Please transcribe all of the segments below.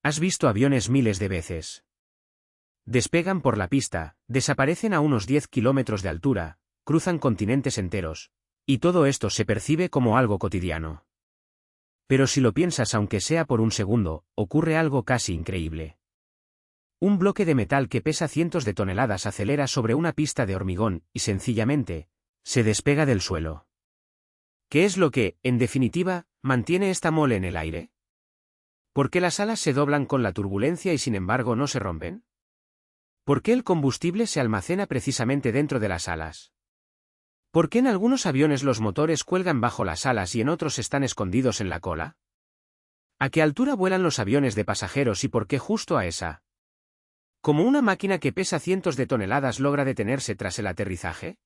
Has visto aviones miles de veces. Despegan por la pista, desaparecen a unos 10 kilómetros de altura, cruzan continentes enteros, y todo esto se percibe como algo cotidiano. Pero si lo piensas aunque sea por un segundo, ocurre algo casi increíble. Un bloque de metal que pesa cientos de toneladas acelera sobre una pista de hormigón y sencillamente, se despega del suelo. ¿Qué es lo que, en definitiva, mantiene esta mole en el aire? ¿Por qué las alas se doblan con la turbulencia y sin embargo no se rompen? ¿Por qué el combustible se almacena precisamente dentro de las alas? ¿Por qué en algunos aviones los motores cuelgan bajo las alas y en otros están escondidos en la cola? ¿A qué altura vuelan los aviones de pasajeros y por qué justo a esa? ¿Cómo una máquina que pesa cientos de toneladas logra detenerse tras el aterrizaje?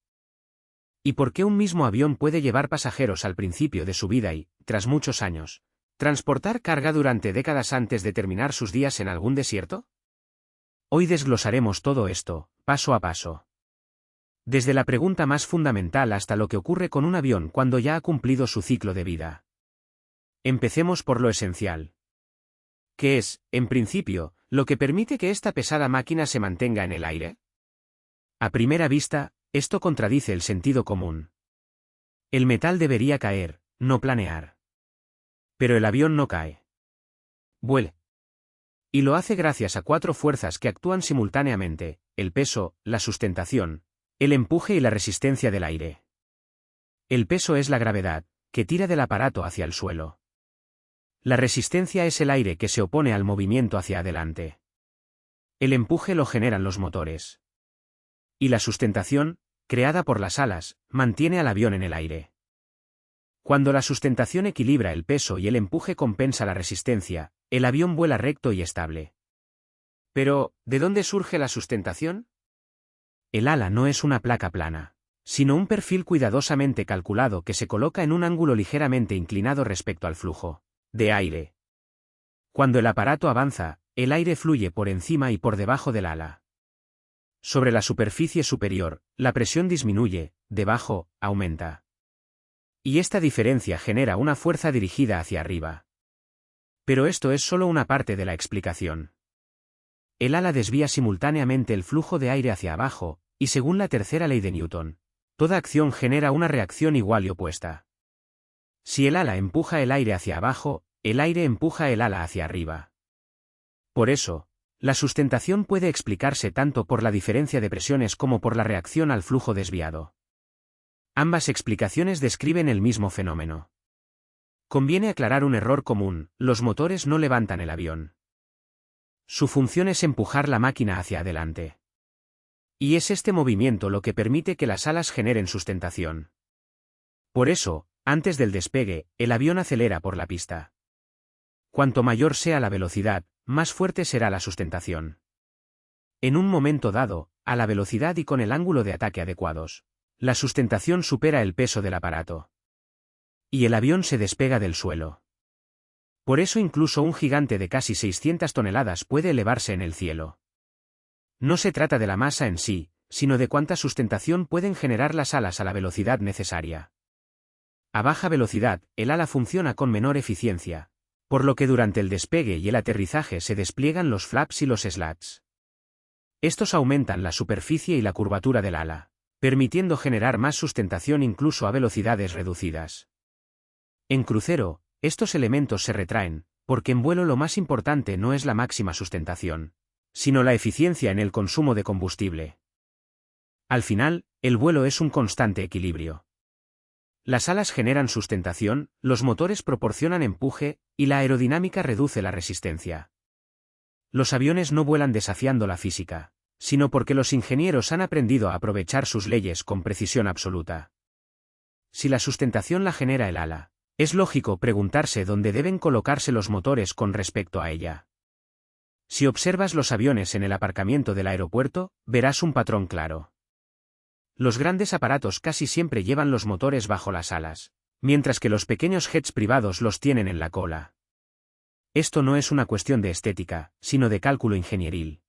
¿Y por qué un mismo avión puede llevar pasajeros al principio de su vida y, tras muchos años, transportar carga durante décadas antes de terminar sus días en algún desierto? Hoy desglosaremos todo esto, paso a paso. Desde la pregunta más fundamental hasta lo que ocurre con un avión cuando ya ha cumplido su ciclo de vida. Empecemos por lo esencial. ¿Qué es, en principio, lo que permite que esta pesada máquina se mantenga en el aire? A primera vista, esto contradice el sentido común. El metal debería caer, no planear. Pero el avión no cae. Vuela. Y lo hace gracias a 4 fuerzas que actúan simultáneamente: el peso, la sustentación, el empuje y la resistencia del aire. El peso es la gravedad, que tira del aparato hacia el suelo. La resistencia es el aire que se opone al movimiento hacia adelante. El empuje lo generan los motores. Y la sustentación, creada por las alas, mantiene al avión en el aire. Cuando la sustentación equilibra el peso y el empuje compensa la resistencia, el avión vuela recto y estable. Pero, ¿de dónde surge la sustentación? El ala no es una placa plana, sino un perfil cuidadosamente calculado que se coloca en un ángulo ligeramente inclinado respecto al flujo de aire. Cuando el aparato avanza, el aire fluye por encima y por debajo del ala. Sobre la superficie superior, la presión disminuye, debajo, aumenta. Y esta diferencia genera una fuerza dirigida hacia arriba. Pero esto es solo una parte de la explicación. El ala desvía simultáneamente el flujo de aire hacia abajo, y según la tercera ley de Newton, toda acción genera una reacción igual y opuesta. Si el ala empuja el aire hacia abajo, el aire empuja el ala hacia arriba. Por eso, la sustentación puede explicarse tanto por la diferencia de presiones como por la reacción al flujo desviado. Ambas explicaciones describen el mismo fenómeno. Conviene aclarar un error común: los motores no levantan el avión. Su función es empujar la máquina hacia adelante. Y es este movimiento lo que permite que las alas generen sustentación. Por eso, antes del despegue, el avión acelera por la pista. Cuanto mayor sea la velocidad, más fuerte será la sustentación. En un momento dado, a la velocidad y con el ángulo de ataque adecuados, la sustentación supera el peso del aparato. Y el avión se despega del suelo. Por eso incluso un gigante de casi 600 toneladas puede elevarse en el cielo. No se trata de la masa en sí, sino de cuánta sustentación pueden generar las alas a la velocidad necesaria. A baja velocidad, el ala funciona con menor eficiencia, por lo que durante el despegue y el aterrizaje se despliegan los flaps y los slats. Estos aumentan la superficie y la curvatura del ala, permitiendo generar más sustentación incluso a velocidades reducidas. En crucero, estos elementos se retraen, porque en vuelo lo más importante no es la máxima sustentación, sino la eficiencia en el consumo de combustible. Al final, el vuelo es un constante equilibrio. Las alas generan sustentación, los motores proporcionan empuje, y la aerodinámica reduce la resistencia. Los aviones no vuelan desafiando la física, sino porque los ingenieros han aprendido a aprovechar sus leyes con precisión absoluta. Si la sustentación la genera el ala, es lógico preguntarse dónde deben colocarse los motores con respecto a ella. Si observas los aviones en el aparcamiento del aeropuerto, verás un patrón claro. Los grandes aparatos casi siempre llevan los motores bajo las alas, mientras que los pequeños jets privados los tienen en la cola. Esto no es una cuestión de estética, sino de cálculo ingenieril.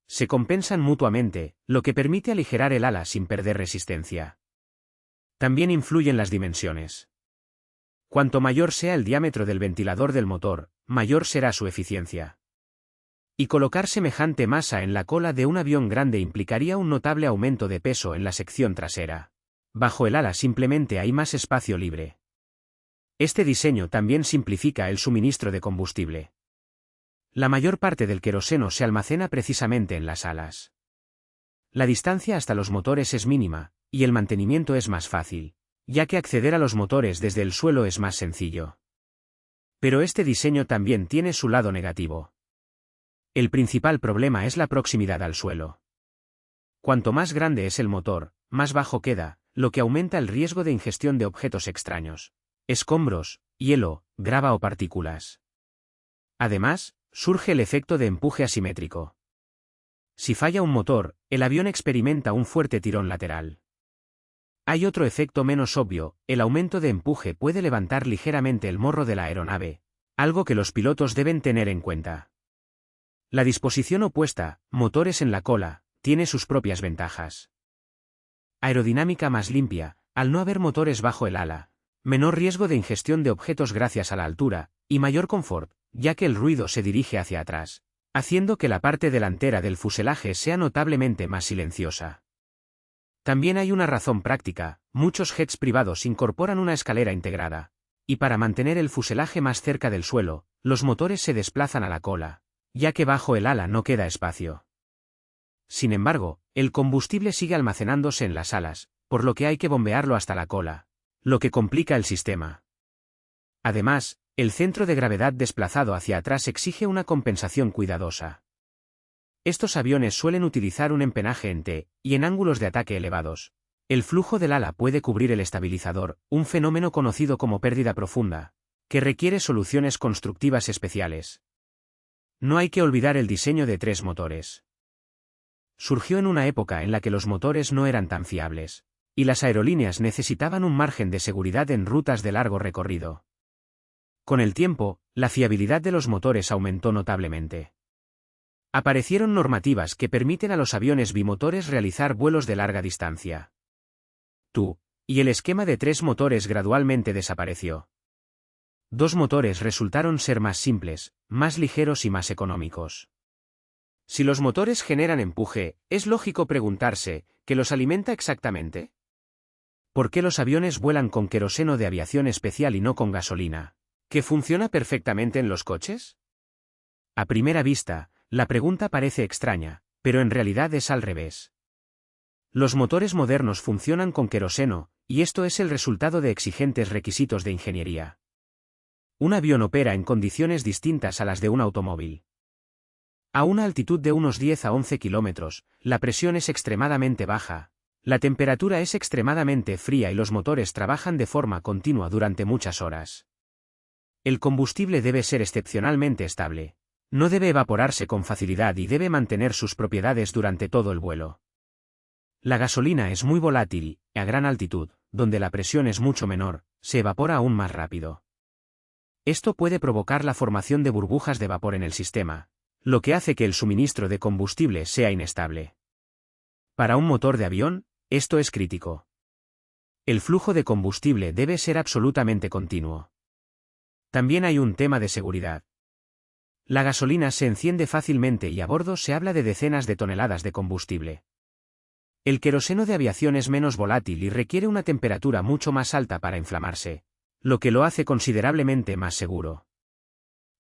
Se compensan mutuamente, lo que permite aligerar el ala sin perder resistencia. También influyen las dimensiones. Cuanto mayor sea el diámetro del ventilador del motor, mayor será su eficiencia. Y colocar semejante masa en la cola de un avión grande implicaría un notable aumento de peso en la sección trasera. Bajo el ala simplemente hay más espacio libre. Este diseño también simplifica el suministro de combustible. La mayor parte del queroseno se almacena precisamente en las alas. La distancia hasta los motores es mínima, y el mantenimiento es más fácil, ya que acceder a los motores desde el suelo es más sencillo. Pero este diseño también tiene su lado negativo. El principal problema es la proximidad al suelo. Cuanto más grande es el motor, más bajo queda, lo que aumenta el riesgo de ingestión de objetos extraños, escombros, hielo, grava o partículas. Además, surge el efecto de empuje asimétrico. Si falla un motor, el avión experimenta un fuerte tirón lateral. Hay otro efecto menos obvio: el aumento de empuje puede levantar ligeramente el morro de la aeronave, algo que los pilotos deben tener en cuenta. La disposición opuesta, motores en la cola, tiene sus propias ventajas. Aerodinámica más limpia, al no haber motores bajo el ala, menor riesgo de ingestión de objetos gracias a la altura, y mayor confort, ya que el ruido se dirige hacia atrás, haciendo que la parte delantera del fuselaje sea notablemente más silenciosa. También hay una razón práctica: muchos jets privados incorporan una escalera integrada, y para mantener el fuselaje más cerca del suelo, los motores se desplazan a la cola, ya que bajo el ala no queda espacio. Sin embargo, el combustible sigue almacenándose en las alas, por lo que hay que bombearlo hasta la cola, lo que complica el sistema. Además, el centro de gravedad desplazado hacia atrás exige una compensación cuidadosa. Estos aviones suelen utilizar un empenaje en T, y en ángulos de ataque elevados. El flujo del ala puede cubrir el estabilizador, un fenómeno conocido como pérdida profunda, que requiere soluciones constructivas especiales. No hay que olvidar el diseño de 3 motores. Surgió en una época en la que los motores no eran tan fiables, y las aerolíneas necesitaban un margen de seguridad en rutas de largo recorrido. Con el tiempo, la fiabilidad de los motores aumentó notablemente. Aparecieron normativas que permiten a los aviones bimotores realizar vuelos de larga distancia. Y el esquema de 3 motores gradualmente desapareció. 2 motores resultaron ser más simples, más ligeros y más económicos. Si los motores generan empuje, es lógico preguntarse: ¿qué los alimenta exactamente? ¿Por qué los aviones vuelan con queroseno de aviación especial y no con gasolina, que funciona perfectamente en los coches? A primera vista, la pregunta parece extraña, pero en realidad es al revés. Los motores modernos funcionan con queroseno, y esto es el resultado de exigentes requisitos de ingeniería. Un avión opera en condiciones distintas a las de un automóvil. A una altitud de unos 10 a 11 kilómetros, la presión es extremadamente baja, la temperatura es extremadamente fría y los motores trabajan de forma continua durante muchas horas. El combustible debe ser excepcionalmente estable. No debe evaporarse con facilidad y debe mantener sus propiedades durante todo el vuelo. La gasolina es muy volátil, y a gran altitud, donde la presión es mucho menor, se evapora aún más rápido. Esto puede provocar la formación de burbujas de vapor en el sistema, lo que hace que el suministro de combustible sea inestable. Para un motor de avión, esto es crítico. El flujo de combustible debe ser absolutamente continuo. También hay un tema de seguridad. La gasolina se enciende fácilmente y a bordo se habla de decenas de toneladas de combustible. El queroseno de aviación es menos volátil y requiere una temperatura mucho más alta para inflamarse, lo que lo hace considerablemente más seguro.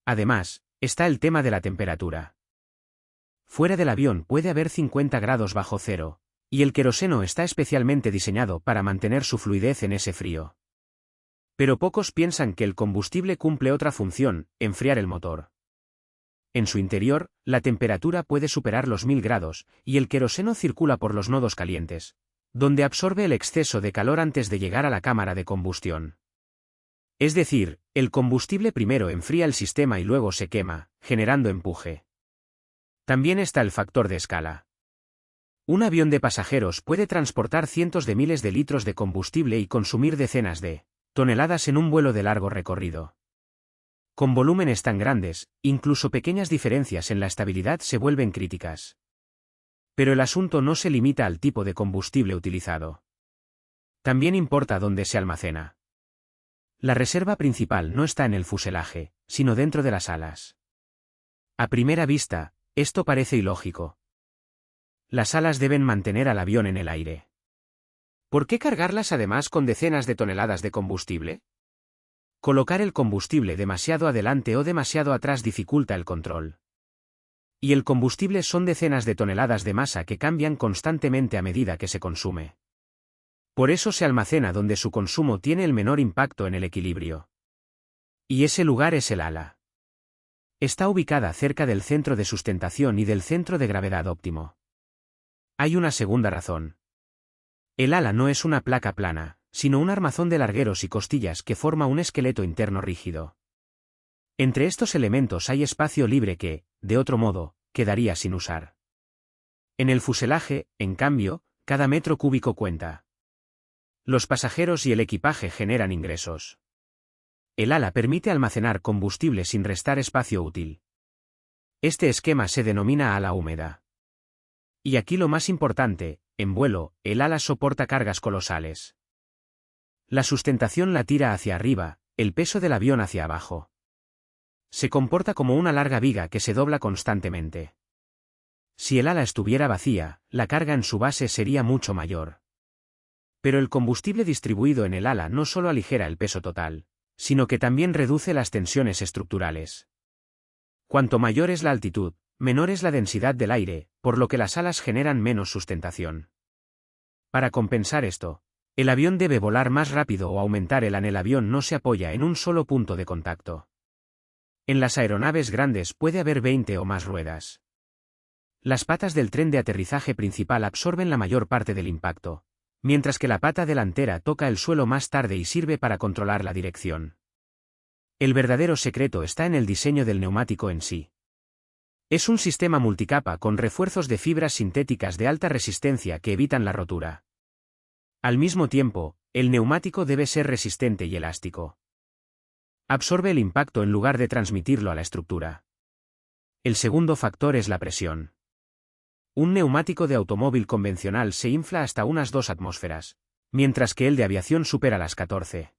Además, está el tema de la temperatura. Fuera del avión puede haber 50 grados bajo cero, y el queroseno está especialmente diseñado para mantener su fluidez en ese frío. Pero pocos piensan que el combustible cumple otra función: enfriar el motor. En su interior, la temperatura puede superar los 1000 grados, y el queroseno circula por los nodos calientes, donde absorbe el exceso de calor antes de llegar a la cámara de combustión. Es decir, el combustible primero enfría el sistema y luego se quema, generando empuje. También está el factor de escala. Un avión de pasajeros puede transportar cientos de miles de litros de combustible y consumir decenas de toneladas en un vuelo de largo recorrido. Con volúmenes tan grandes, incluso pequeñas diferencias en la estabilidad se vuelven críticas. Pero el asunto no se limita al tipo de combustible utilizado. También importa dónde se almacena. La reserva principal no está en el fuselaje, sino dentro de las alas. A primera vista, esto parece ilógico. Las alas deben mantener al avión en el aire. ¿Por qué cargarlas además con decenas de toneladas de combustible? Colocar el combustible demasiado adelante o demasiado atrás dificulta el control. Y el combustible son decenas de toneladas de masa que cambian constantemente a medida que se consume. Por eso se almacena donde su consumo tiene el menor impacto en el equilibrio. Y ese lugar es el ala. Está ubicada cerca del centro de sustentación y del centro de gravedad óptimo. Hay una segunda razón. El ala no es una placa plana, sino un armazón de largueros y costillas que forma un esqueleto interno rígido. Entre estos elementos hay espacio libre que, de otro modo, quedaría sin usar. En el fuselaje, en cambio, cada metro cúbico cuenta. Los pasajeros y el equipaje generan ingresos. El ala permite almacenar combustible sin restar espacio útil. Este esquema se denomina ala húmeda. Y aquí lo más importante, en vuelo, el ala soporta cargas colosales. La sustentación la tira hacia arriba, el peso del avión hacia abajo. Se comporta como una larga viga que se dobla constantemente. Si el ala estuviera vacía, la carga en su base sería mucho mayor. Pero el combustible distribuido en el ala no solo aligera el peso total, sino que también reduce las tensiones estructurales. Cuanto mayor es la altitud, menor es la densidad del aire, por lo que las alas generan menos sustentación. Para compensar esto, el avión debe volar más rápido o aumentar el ala. El avión no se apoya en un solo punto de contacto. En las aeronaves grandes puede haber 20 o más ruedas. Las patas del tren de aterrizaje principal absorben la mayor parte del impacto, mientras que la pata delantera toca el suelo más tarde y sirve para controlar la dirección. El verdadero secreto está en el diseño del neumático en sí. Es un sistema multicapa con refuerzos de fibras sintéticas de alta resistencia que evitan la rotura. Al mismo tiempo, el neumático debe ser resistente y elástico. Absorbe el impacto en lugar de transmitirlo a la estructura. El segundo factor es la presión. Un neumático de automóvil convencional se infla hasta unas 2 atmósferas, mientras que el de aviación supera las 14.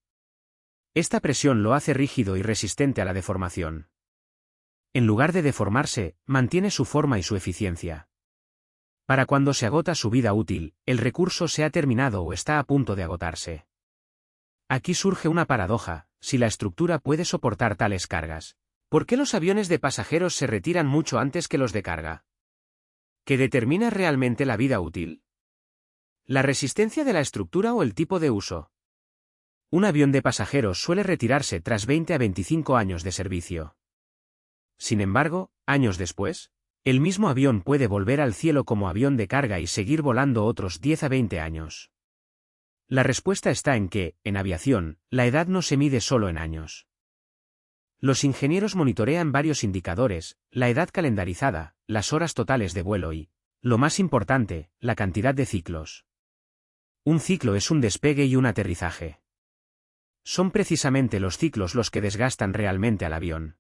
Esta presión lo hace rígido y resistente a la deformación. En lugar de deformarse, mantiene su forma y su eficiencia. Para cuando se agota su vida útil, el recurso se ha terminado o está a punto de agotarse. Aquí surge una paradoja: si la estructura puede soportar tales cargas, ¿por qué los aviones de pasajeros se retiran mucho antes que los de carga? ¿Qué determina realmente la vida útil? ¿La resistencia de la estructura o el tipo de uso? Un avión de pasajeros suele retirarse tras 20 a 25 años de servicio. Sin embargo, años después, el mismo avión puede volver al cielo como avión de carga y seguir volando otros 10 a 20 años. La respuesta está en que, en aviación, la edad no se mide solo en años. Los ingenieros monitorean varios indicadores: la edad calendarizada, las horas totales de vuelo y, lo más importante, la cantidad de ciclos. Un ciclo es un despegue y un aterrizaje. Son precisamente los ciclos los que desgastan realmente al avión.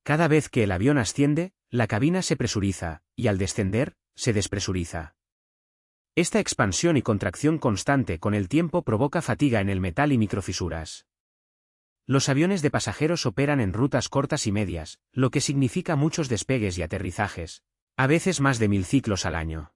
Cada vez que el avión asciende, la cabina se presuriza, y al descender, se despresuriza. Esta expansión y contracción constante con el tiempo provoca fatiga en el metal y microfisuras. Los aviones de pasajeros operan en rutas cortas y medias, lo que significa muchos despegues y aterrizajes, a veces más de 1000 ciclos al año.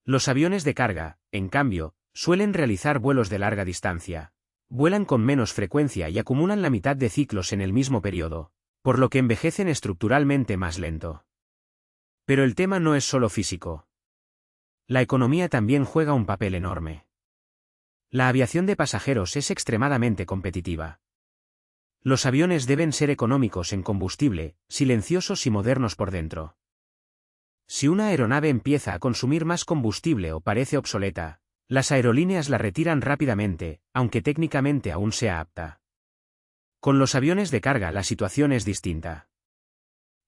Los aviones de carga, en cambio, suelen realizar vuelos de larga distancia. Vuelan con menos frecuencia y acumulan la mitad de ciclos en el mismo periodo, por lo que envejecen estructuralmente más lento. Pero el tema no es solo físico. La economía también juega un papel enorme. La aviación de pasajeros es extremadamente competitiva. Los aviones deben ser económicos en combustible, silenciosos y modernos por dentro. Si una aeronave empieza a consumir más combustible o parece obsoleta, las aerolíneas la retiran rápidamente, aunque técnicamente aún sea apta. Con los aviones de carga la situación es distinta.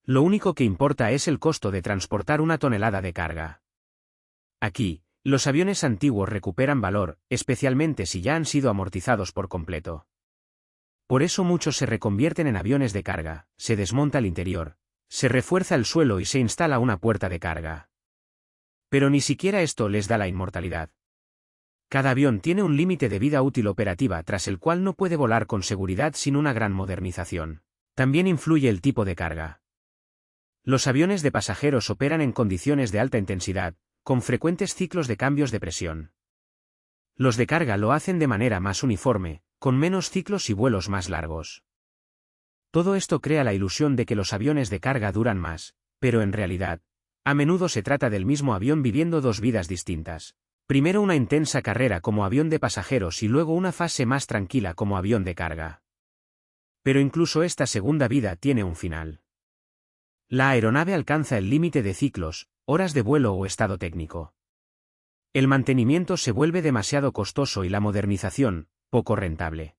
Lo único que importa es el costo de transportar una tonelada de carga. Aquí, los aviones antiguos recuperan valor, especialmente si ya han sido amortizados por completo. Por eso muchos se reconvierten en aviones de carga: se desmonta el interior, se refuerza el suelo y se instala una puerta de carga. Pero ni siquiera esto les da la inmortalidad. Cada avión tiene un límite de vida útil operativa tras el cual no puede volar con seguridad sin una gran modernización. También influye el tipo de carga. Los aviones de pasajeros operan en condiciones de alta intensidad, con frecuentes ciclos de cambios de presión. Los de carga lo hacen de manera más uniforme, con menos ciclos y vuelos más largos. Todo esto crea la ilusión de que los aviones de carga duran más, pero en realidad, a menudo se trata del mismo avión viviendo dos vidas distintas. Primero una intensa carrera como avión de pasajeros y luego una fase más tranquila como avión de carga. Pero incluso esta segunda vida tiene un final. La aeronave alcanza el límite de ciclos, horas de vuelo o estado técnico. El mantenimiento se vuelve demasiado costoso y la modernización, poco rentable.